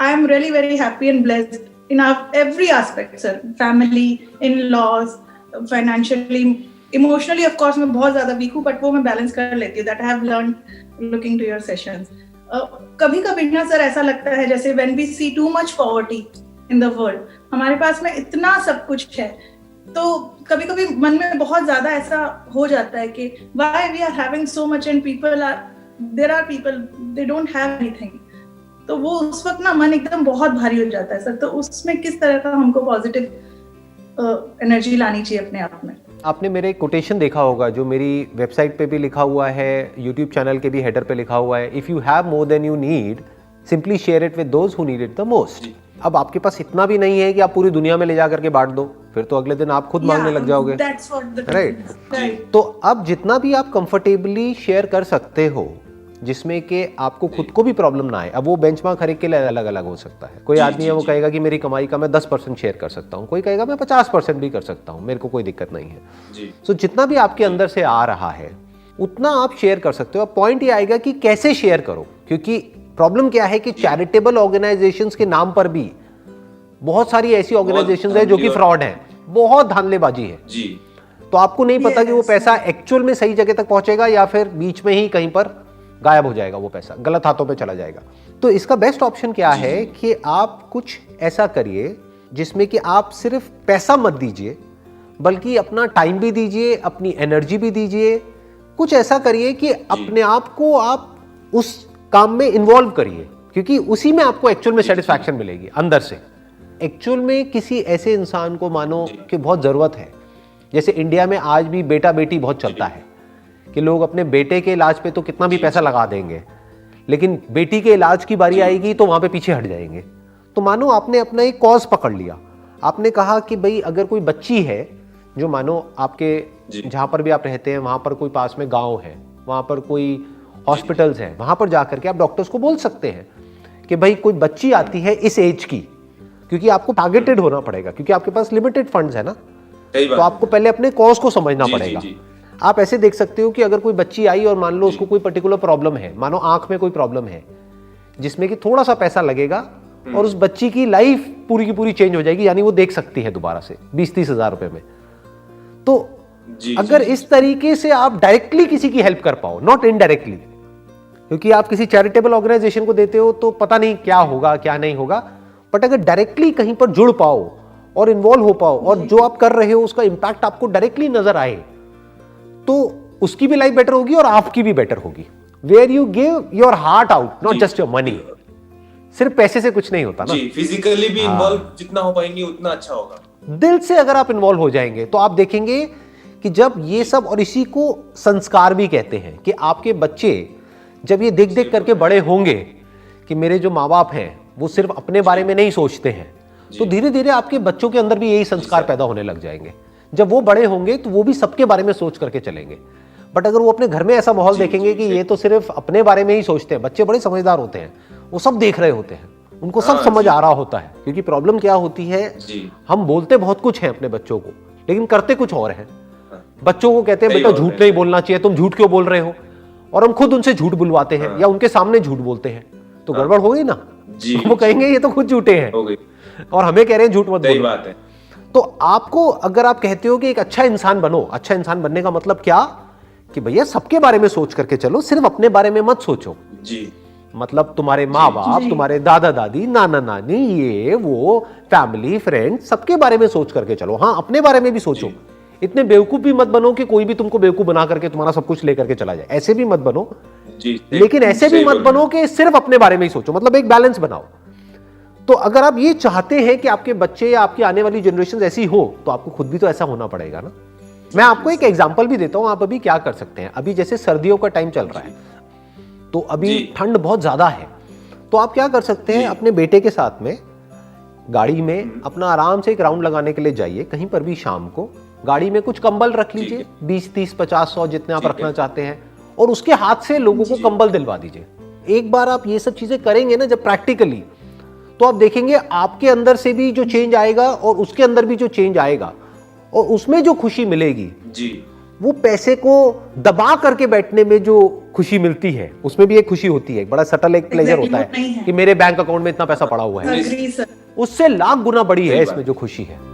I am really very happy and blessed in every aspect, sir. Family, in-laws, financially, emotionally, of course, मैं बहुत ज़्यादा weak हूँ, but वो मैं balance कर लेती हूँ. That I have learned looking to your sessions. कभी कभी ना सर ऐसा लगता है जैसे when we see too much poverty in the world, हमारे पास में इतना सब कुछ है, तो कभी कभी मन में बहुत ज्यादा ऐसा हो जाता है कि why we are having so much and there are people they don't have anything. तो वो उस वक्त ना मन एकदम बहुत भारी हो जाता है सर. तो उसमें किस तरह का हमको पॉजिटिव एनर्जी लानी चाहिए अपने आप में? आपने मेरे कोटेशन देखा होगा जो मेरी वेबसाइट पे भी लिखा हुआ है, यूट्यूब चैनल के भी हेडर पे लिखा हुआ है, if you have more than you need simply share it with those who need it the most. अब आपके पास इतना भी नहीं है कि आप पूरी दुनिया में ले जा करके बांट दो, फिर तो अगले दिन आप खुद मांगने लग जाओगे, राइट? तो अब जितना भी आप कंफर्टेबली शेयर कर सकते हो जिसमें कि आपको खुद को भी प्रॉब्लम ना आए. अब वो बेंचमार्क हर एक के लिए अलग अलग हो सकता है. कोई आदमी है वो कहेगा कि मेरी कमाई का मैं 10% शेयर कर सकता हूँ, कोई कहेगा मैं 50% भी कर सकता हूँ, मेरे को कोई दिक्कत नहीं है. सो जितना भी आपके अंदर से आ रहा है उतना आप शेयर कर सकते हो. अब पॉइंट ये आएगा कि कैसे शेयर करो, क्योंकि प्रॉब्लम क्या है कि चैरिटेबल ऑर्गेनाइजेशंस के नाम पर भी बहुत सारी ऐसी ऑर्गेनाइजेशंस है जो कि फ्रॉड है, बहुत धांधलेबाजी है. तो आपको नहीं पता कि वो पैसा एक्चुअल में सही जगह तक पहुंचेगा या फिर बीच में ही कहीं पर गायब हो जाएगा, वो पैसा गलत हाथों पे चला जाएगा. तो इसका बेस्ट ऑप्शन क्या है कि आप कुछ ऐसा करिए जिसमें कि आप सिर्फ पैसा मत दीजिए बल्कि अपना टाइम भी दीजिए, अपनी एनर्जी भी दीजिए. कुछ ऐसा करिए कि अपने आप को आप उस काम में इन्वॉल्व करिए, क्योंकि उसी में आपको एक्चुअल में सेटिस्फैक्शन मिलेगी अंदर से. एक्चुअल में किसी ऐसे इंसान को मानो कि बहुत ज़रूरत है. जैसे इंडिया में आज भी बेटा बेटी बहुत चलता है कि लोग अपने बेटे के इलाज पे तो कितना भी पैसा लगा देंगे, लेकिन बेटी के इलाज की बारी आएगी तो वहाँ पे पीछे हट जाएंगे. तो मानो आपने अपना एक कॉज पकड़ लिया. आपने कहा कि भाई अगर कोई बच्ची है जो मानो आपके जहाँ पर भी आप रहते हैं वहाँ पर कोई पास में गाँव है, वहाँ पर कोई हॉस्पिटल्स हैं, वहाँ पर जाकर के आप डॉक्टर्स को बोल सकते हैं कि भाई कोई बच्ची आती है इस एज की, क्योंकि आपको टारगेटेड होना पड़ेगा क्योंकि आपके पास लिमिटेड फंड्स है ना. तो आपको पहले अपने कॉज को समझना पड़ेगा. आप ऐसे देख सकते हो कि अगर कोई बच्ची आई और मान लो उसको कोई पर्टिकुलर प्रॉब्लम है, मानो आंख में कोई प्रॉब्लम है जिसमें कि थोड़ा सा पैसा लगेगा और उस बच्ची की लाइफ पूरी की पूरी चेंज हो जाएगी, यानी वो देख सकती है दोबारा से 20-30 हज़ार रुपए में. तो अगर इस तरीके से आप डायरेक्टली किसी की हेल्प कर पाओ, नॉट इनडायरेक्टली, क्योंकि आप किसी चैरिटेबल ऑर्गेनाइजेशन को देते हो तो पता नहीं क्या होगा क्या नहीं होगा, बट अगर डायरेक्टली कहीं पर जुड़ पाओ और इन्वॉल्व हो पाओ और जो आप कर रहे हो उसका इंपैक्ट आपको डायरेक्टली नजर आए, तो उसकी भी लाइफ बेटर होगी और आपकी भी बेटर होगी. Where you give your heart out, not just your money. सिर्फ पैसे से कुछ नहीं होता ना. फिजिकली भी इन्वॉल्व जितना हो पाएंगे उतना अच्छा होगा. दिल से अगर आप इन्वॉल्व हो जाएंगे तो आप देखेंगे कि जब ये सब, और इसी को संस्कार भी कहते हैं, कि आपके बच्चे जब ये देख देख करके बड़े होंगे कि मेरे जो माँ बाप हैं वो सिर्फ अपने बारे में नहीं सोचते हैं, तो धीरे धीरे आपके बच्चों के अंदर भी यही संस्कार पैदा होने लग जाएंगे. जब वो बड़े होंगे तो वो भी सबके बारे में सोच करके चलेंगे. बट अगर वो अपने घर में ऐसा माहौल देखेंगे कि ये तो सिर्फ अपने बारे में ही सोचते हैं, बच्चे बड़े समझदार होते हैं, वो सब देख रहे होते हैं, उनको सब समझ आ रहा होता है. क्योंकि प्रॉब्लम क्या होती है, हम बोलते बहुत कुछ है अपने बच्चों को लेकिन करते कुछ और है. बच्चों को कहते हैं बेटा झूठ नहीं बोलना चाहिए, तुम झूठ क्यों बोल रहे हो, और हम खुद उनसे झूठ बुलवाते हैं या उनके सामने झूठ बोलते हैं, तो गड़बड़ हो गई ना. वो कहेंगे ये तो खुद झूठे हैं और हमें कह रहे हैं झूठ मत बोलो. तो आपको, अगर आप कहते हो कि एक अच्छा इंसान बनो, अच्छा इंसान बनने का मतलब क्या कि भैया सबके बारे में सोच करके चलो, सिर्फ अपने बारे में मत सोचो. मतलब तुम्हारे माँ बाप, तुम्हारे दादा दादी, नाना नानी, ये वो फैमिली फ्रेंड, सबके बारे में सोच करके चलो. हाँ, अपने बारे में भी सोचो. इतने बेवकूफ भी मत बनो कि कोई भी तुमको बेवकूफ बना करके तुम्हारा सब कुछ लेकर के चला जाए, ऐसे भी मत बनो. लेकिन ऐसे भी मत बनो कि सिर्फ अपने बारे में ही सोचो. मतलब एक बैलेंस बनाओ. तो अगर आप ये चाहते हैं कि आपके बच्चे या आपकी आने वाली जनरेशन ऐसी हो, तो आपको खुद भी तो ऐसा होना पड़ेगा ना. मैं आपको एक एग्जांपल भी देता हूं, आप अभी क्या कर सकते हैं. अभी जैसे सर्दियों का टाइम चल रहा है, तो अभी ठंड बहुत ज्यादा है, तो आप क्या कर सकते हैं, अपने बेटे के साथ में गाड़ी में अपना आराम से एक राउंड लगाने के लिए जाइए कहीं पर भी. शाम को गाड़ी में कुछ कंबल रख लीजिए, 20, 30, 50, 100 जितने आप रखना चाहते हैं, और उसके हाथ से लोगों को कंबल दिलवा दीजिए. एक बार आप ये सब चीजें करेंगे ना जब प्रैक्टिकली, तो आप देखेंगे आपके अंदर से भी जो चेंज आएगा और उसके अंदर भी जो चेंज आएगा और उसमें जो खुशी मिलेगी वो पैसे को दबा करके बैठने में जो खुशी मिलती है उसमें भी एक खुशी होती है, एक बड़ा सटल एक प्लेजर Exactly, होता वो नहीं है है। कि मेरे बैंक अकाउंट में इतना पैसा पड़ा हुआ है, Agree, sir. उससे लाख गुना बड़ी है सही इसमें बात। जो खुशी है।